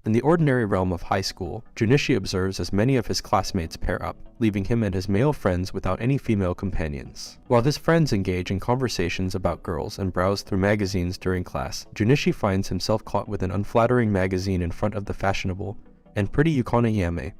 In the ordinary realm of high school, Junichi observes as many of his classmates pair up, leaving him and his male friends without any female companions. While his friends engage in conversations about girls and browse through magazines during class, Junichi finds himself caught with an unflattering magazine in front of the fashionable and pretty Yukana Yame,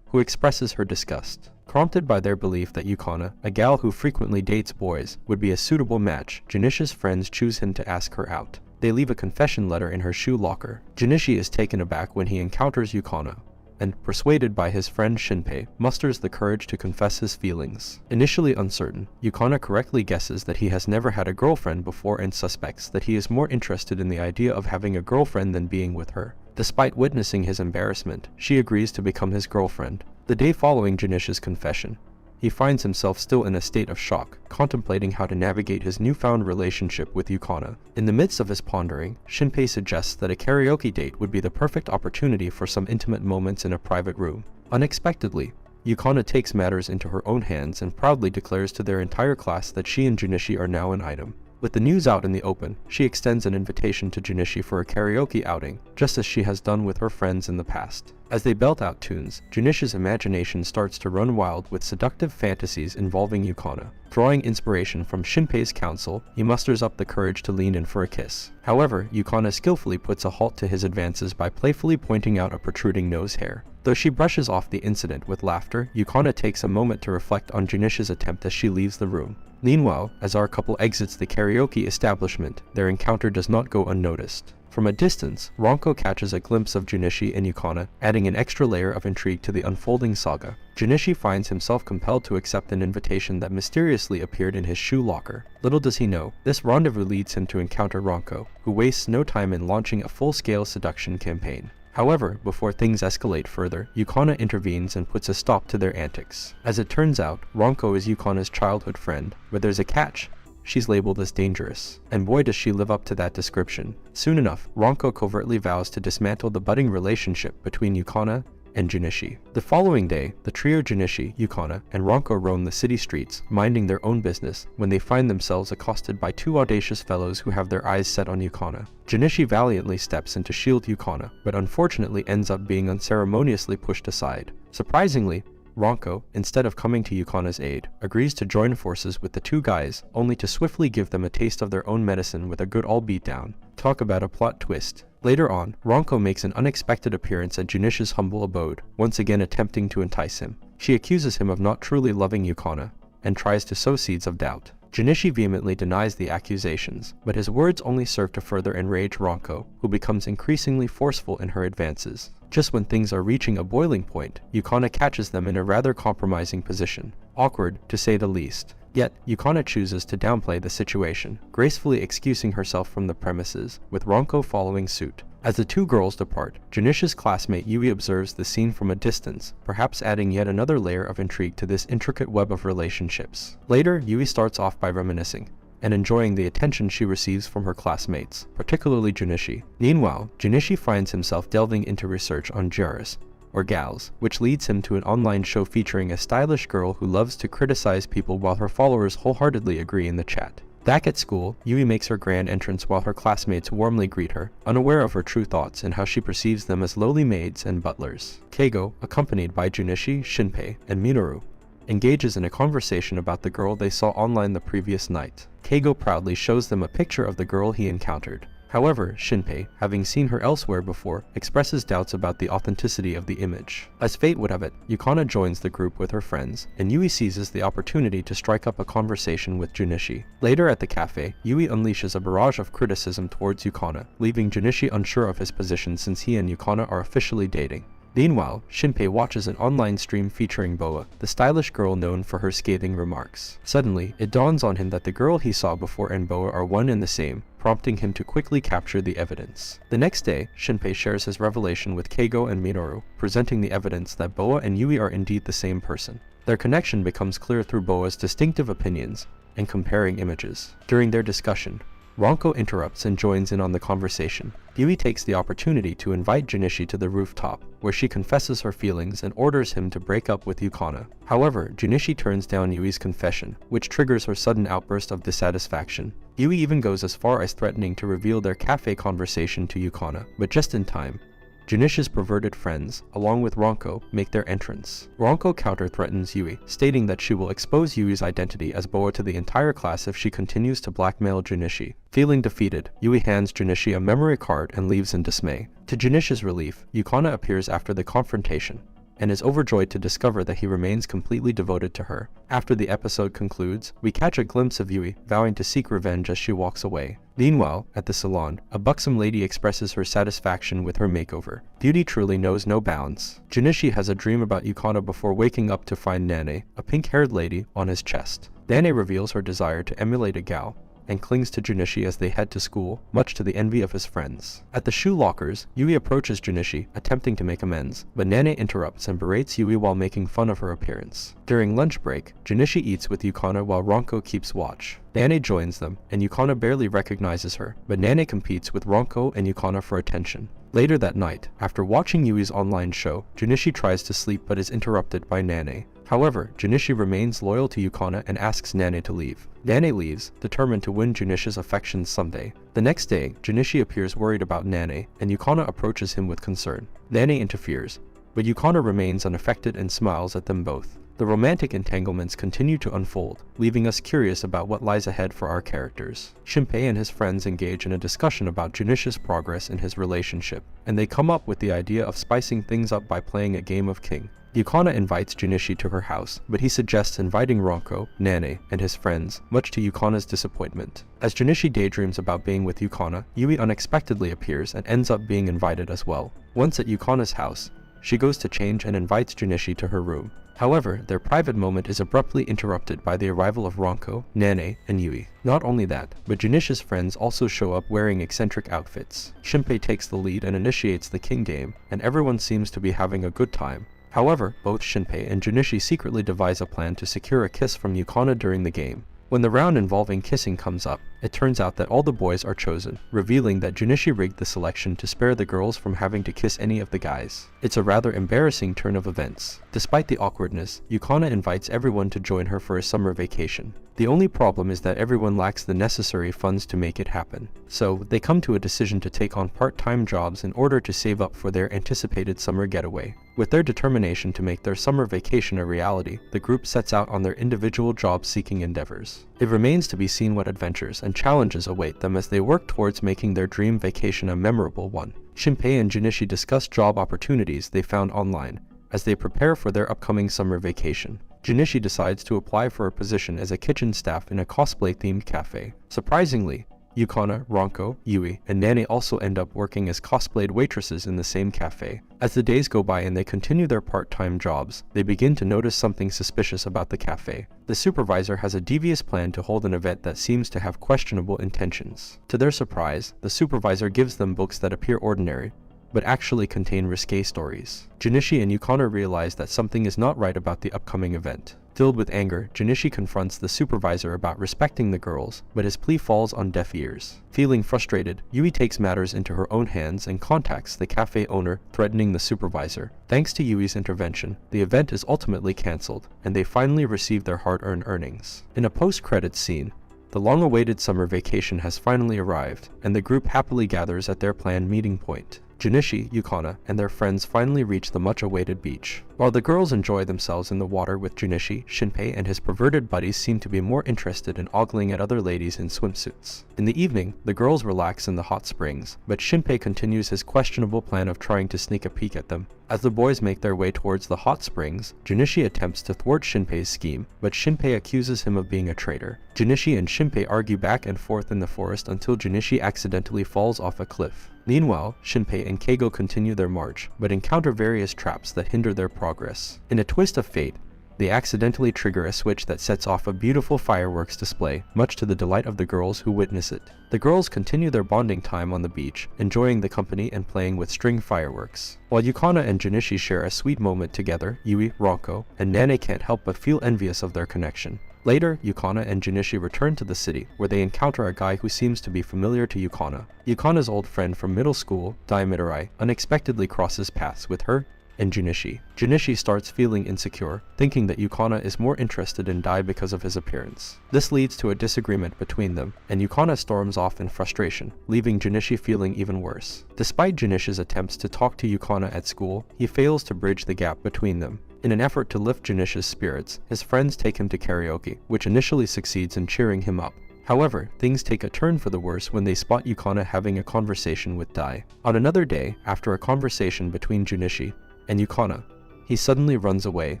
who expresses her disgust. Prompted by their belief that Yukana, a gal who frequently dates boys, would be a suitable match, Junichi's friends choose him to ask her out. They leave a confession letter in her shoe locker. Junichi is taken aback when he encounters Yukana, and, persuaded by his friend Shinpei, musters the courage to confess his feelings. Initially uncertain, Yukana correctly guesses that he has never had a girlfriend before and suspects that he is more interested in the idea of having a girlfriend than being with her. Despite witnessing his embarrassment, she agrees to become his girlfriend. The day following Junichi's confession, he finds himself still in a state of shock, contemplating how to navigate his newfound relationship with Yukana. In the midst of his pondering, Shinpei suggests that a karaoke date would be the perfect opportunity for some intimate moments in a private room. Unexpectedly, Yukana takes matters into her own hands and proudly declares to their entire class that she and Junichi are now an item. With the news out in the open, she extends an invitation to Junichi for a karaoke outing, just as she has done with her friends in the past. As they belt out tunes, Junichi's imagination starts to run wild with seductive fantasies involving Yukana. Drawing inspiration from Shinpei's counsel, he musters up the courage to lean in for a kiss. However, Yukana skillfully puts a halt to his advances by playfully pointing out a protruding nose hair. Though she brushes off the incident with laughter, Yukana takes a moment to reflect on Junichi's attempt as she leaves the room. Meanwhile, as our couple exits the karaoke establishment, their encounter does not go unnoticed. From a distance, Ranko catches a glimpse of Junichi and Yukana, adding an extra layer of intrigue to the unfolding saga. Junichi finds himself compelled to accept an invitation that mysteriously appeared in his shoe locker. Little does he know, this rendezvous leads him to encounter Ranko, who wastes no time in launching a full-scale seduction campaign. However, before things escalate further, Yukana intervenes and puts a stop to their antics. As it turns out, Ranko is Yukana's childhood friend, but there's a catch. She's labeled as dangerous, and boy does she live up to that description. Soon enough, Ranko covertly vows to dismantle the budding relationship between Yukana and Junichi. The following day, the trio Junichi, Yukana, and Ranko roam the city streets, minding their own business, when they find themselves accosted by two audacious fellows who have their eyes set on Yukana. Junichi valiantly steps in to shield Yukana, but unfortunately ends up being unceremoniously pushed aside. Surprisingly, Ranko, instead of coming to Yukana's aid, agrees to join forces with the two guys, only to swiftly give them a taste of their own medicine with a good all beatdown. Talk about a plot twist. Later on, Ranko makes an unexpected appearance at Junichi's humble abode, once again attempting to entice him. She accuses him of not truly loving Yukana, and tries to sow seeds of doubt. Junichi vehemently denies the accusations, but his words only serve to further enrage Ranko, who becomes increasingly forceful in her advances. Just when things are reaching a boiling point, Yukana catches them in a rather compromising position. Awkward, to say the least. Yet, Yukana chooses to downplay the situation, gracefully excusing herself from the premises, with Ranko following suit. As the two girls depart, Junichi's classmate Yui observes the scene from a distance, perhaps adding yet another layer of intrigue to this intricate web of relationships. Later, Yui starts off by reminiscing, and enjoying the attention she receives from her classmates, particularly Junichi. Meanwhile, Junichi finds himself delving into research on Jairus, or gals, which leads him to an online show featuring a stylish girl who loves to criticize people while her followers wholeheartedly agree in the chat. Back at school, Yui makes her grand entrance while her classmates warmly greet her, unaware of her true thoughts and how she perceives them as lowly maids and butlers. Keigo, accompanied by Junichi, Shinpei, and Minoru, engages in a conversation about the girl they saw online the previous night. Keigo proudly shows them a picture of the girl he encountered. However, Shinpei, having seen her elsewhere before, expresses doubts about the authenticity of the image. As fate would have it, Yukana joins the group with her friends, and Yui seizes the opportunity to strike up a conversation with Junichi. Later at the cafe, Yui unleashes a barrage of criticism towards Yukana, leaving Junichi unsure of his position since he and Yukana are officially dating. Meanwhile, Shinpei watches an online stream featuring Boa, the stylish girl known for her scathing remarks. Suddenly, it dawns on him that the girl he saw before and Boa are one and the same, prompting him to quickly capture the evidence. The next day, Shinpei shares his revelation with Keigo and Minoru, presenting the evidence that Boa and Yui are indeed the same person. Their connection becomes clear through Boa's distinctive opinions and comparing images. During their discussion, Ranko interrupts and joins in on the conversation. Yui takes the opportunity to invite Junichi to the rooftop, where she confesses her feelings and orders him to break up with Yukana. However, Junichi turns down Yui's confession, which triggers her sudden outburst of dissatisfaction. Yui even goes as far as threatening to reveal their cafe conversation to Yukana, but just in time. Junishi's perverted friends, along with Ronko, make their entrance. Ronko counter-threatens Yui, stating that she will expose Yui's identity as Boa to the entire class if she continues to blackmail Junichi. Feeling defeated, Yui hands Junichi a memory card and leaves in dismay. To Junishi's relief, Yukana appears after the confrontation, and is overjoyed to discover that he remains completely devoted to her. After the episode concludes, we catch a glimpse of Yui vowing to seek revenge as she walks away. Meanwhile, at the salon, a buxom lady expresses her satisfaction with her makeover. Beauty truly knows no bounds. Junichi has a dream about Yukana before waking up to find Nane, a pink-haired lady, on his chest. Nane reveals her desire to emulate a gal, and clings to Junichi as they head to school, much to the envy of his friends. At the shoe lockers, Yui approaches Junichi, attempting to make amends, but Nane interrupts and berates Yui while making fun of her appearance. During lunch break, Junichi eats with Yukana while Ronko keeps watch. Nane joins them, and Yukana barely recognizes her, but Nane competes with Ronko and Yukana for attention. Later that night, after watching Yui's online show, Junichi tries to sleep but is interrupted by Nane. However, Junichi remains loyal to Yukana and asks Nane to leave. Nane leaves, determined to win Junishi's affections someday. The next day, Junichi appears worried about Nane, and Yukana approaches him with concern. Nane interferes, but Yukana remains unaffected and smiles at them both. The romantic entanglements continue to unfold, leaving us curious about what lies ahead for our characters. Shinpei and his friends engage in a discussion about Junishi's progress in his relationship, and they come up with the idea of spicing things up by playing a game of king. Yukana invites Junichi to her house, but he suggests inviting Ronko, Nane, and his friends, much to Yukana's disappointment. As Junichi daydreams about being with Yukana, Yui unexpectedly appears and ends up being invited as well. Once at Yukana's house, she goes to change and invites Junichi to her room. However, their private moment is abruptly interrupted by the arrival of Ronko, Nane, and Yui. Not only that, but Junishi's friends also show up wearing eccentric outfits. Shinpei takes the lead and initiates the king game, and everyone seems to be having a good time. However, both Shinpei and Junichi secretly devise a plan to secure a kiss from Yukana during the game. When the round involving kissing comes up, it turns out that all the boys are chosen, revealing that Junichi rigged the selection to spare the girls from having to kiss any of the guys. It's a rather embarrassing turn of events. Despite the awkwardness, Yukana invites everyone to join her for a summer vacation. The only problem is that everyone lacks the necessary funds to make it happen. So, they come to a decision to take on part-time jobs in order to save up for their anticipated summer getaway. With their determination to make their summer vacation a reality, the group sets out on their individual job-seeking endeavors. It remains to be seen what adventures and challenges await them as they work towards making their dream vacation a memorable one. Shinpei and Junichi discuss job opportunities they found online as they prepare for their upcoming summer vacation. Junichi decides to apply for a position as a kitchen staff in a cosplay-themed cafe. Surprisingly, Yukana, Ronko, Yui, and Nane also end up working as cosplayed waitresses in the same cafe. As the days go by and they continue their part-time jobs, they begin to notice something suspicious about the cafe. The supervisor has a devious plan to hold an event that seems to have questionable intentions. To their surprise, the supervisor gives them books that appear ordinary, but actually contain risque stories. Junichi and Yukana realize that something is not right about the upcoming event. Filled with anger, Junichi confronts the supervisor about respecting the girls, but his plea falls on deaf ears. Feeling frustrated, Yui takes matters into her own hands and contacts the cafe owner, threatening the supervisor. Thanks to Yui's intervention, the event is ultimately cancelled, and they finally receive their hard-earned earnings. In a post-credits scene, the long-awaited summer vacation has finally arrived, and the group happily gathers at their planned meeting point. Junichi, Yukana, and their friends finally reach the much-awaited beach. While the girls enjoy themselves in the water with Junichi, Shinpei and his perverted buddies seem to be more interested in ogling at other ladies in swimsuits. In the evening, the girls relax in the hot springs, but Shinpei continues his questionable plan of trying to sneak a peek at them. As the boys make their way towards the hot springs, Junichi attempts to thwart Shinpei's scheme, but Shinpei accuses him of being a traitor. Junichi and Shinpei argue back and forth in the forest until Junichi accidentally falls off a cliff. Meanwhile, Shinpei and Keigo continue their march, but encounter various traps that hinder their progress. In a twist of fate, they accidentally trigger a switch that sets off a beautiful fireworks display, much to the delight of the girls who witness it. The girls continue their bonding time on the beach, enjoying the company and playing with string fireworks. While Yukana and Junichi share a sweet moment together, Yui, Ronko, and Nane can't help but feel envious of their connection. Later, Yukana and Junichi return to the city, where they encounter a guy who seems to be familiar to Yukana. Yukana's old friend from middle school, Dai Midori, unexpectedly crosses paths with her and Junichi. Junichi starts feeling insecure, thinking that Yukana is more interested in Dai because of his appearance. This leads to a disagreement between them, and Yukana storms off in frustration, leaving Junichi feeling even worse. Despite Junichi's attempts to talk to Yukana at school, he fails to bridge the gap between them. In an effort to lift Junichi's spirits, his friends take him to karaoke, which initially succeeds in cheering him up. However, things take a turn for the worse when they spot Yukana having a conversation with Dai. On another day, after a conversation between Junichi and Yukana, he suddenly runs away,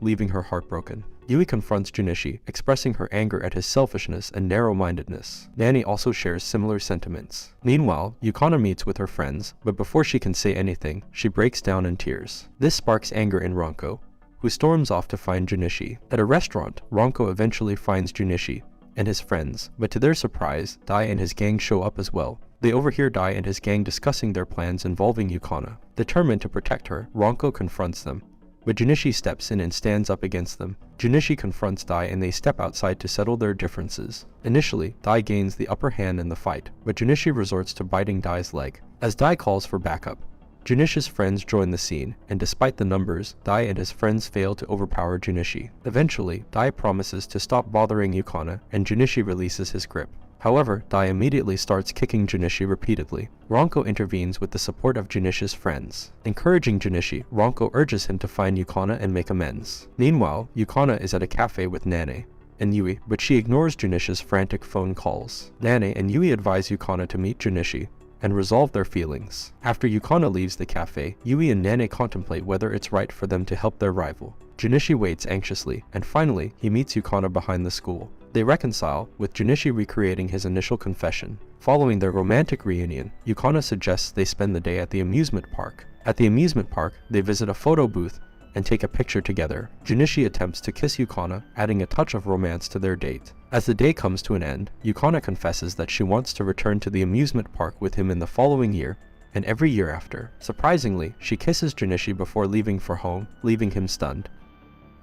leaving her heartbroken. Yui confronts Junichi, expressing her anger at his selfishness and narrow-mindedness. Nani also shares similar sentiments. Meanwhile, Yukana meets with her friends, but before she can say anything, she breaks down in tears. This sparks anger in Ranko, who storms off to find Junichi. At a restaurant, Ranko eventually finds Junichi and his friends, but to their surprise, Dai and his gang show up as well. They overhear Dai and his gang discussing their plans involving Yukana. Determined to protect her, Ranko confronts them, but Junichi steps in and stands up against them. Junichi confronts Dai and they step outside to settle their differences. Initially, Dai gains the upper hand in the fight, but Junichi resorts to biting Dai's leg. As Dai calls for backup, Junichi's friends join the scene, and despite the numbers, Dai and his friends fail to overpower Junichi. Eventually, Dai promises to stop bothering Yukana, and Junichi releases his grip. However, Dai immediately starts kicking Junichi repeatedly. Ranko intervenes with the support of Junichi's friends. Encouraging Junichi, Ranko urges him to find Yukana and make amends. Meanwhile, Yukana is at a cafe with Nane and Yui, but she ignores Junichi's frantic phone calls. Nane and Yui advise Yukana to meet Junichi and resolve their feelings. After Yukana leaves the cafe, Yui and Nane contemplate whether it's right for them to help their rival. Junichi waits anxiously, and finally, he meets Yukana behind the school. They reconcile, with Junichi recreating his initial confession. Following their romantic reunion, Yukana suggests they spend the day at the amusement park. At the amusement park, they visit a photo booth and take a picture together. Junichi attempts to kiss Yukana, adding a touch of romance to their date. As the day comes to an end, Yukana confesses that she wants to return to the amusement park with him in the following year and every year after. Surprisingly, she kisses Junichi before leaving for home, leaving him stunned.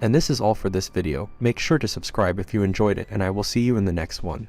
And this is all for this video. Make sure to subscribe if you enjoyed it, and I will see you in the next one.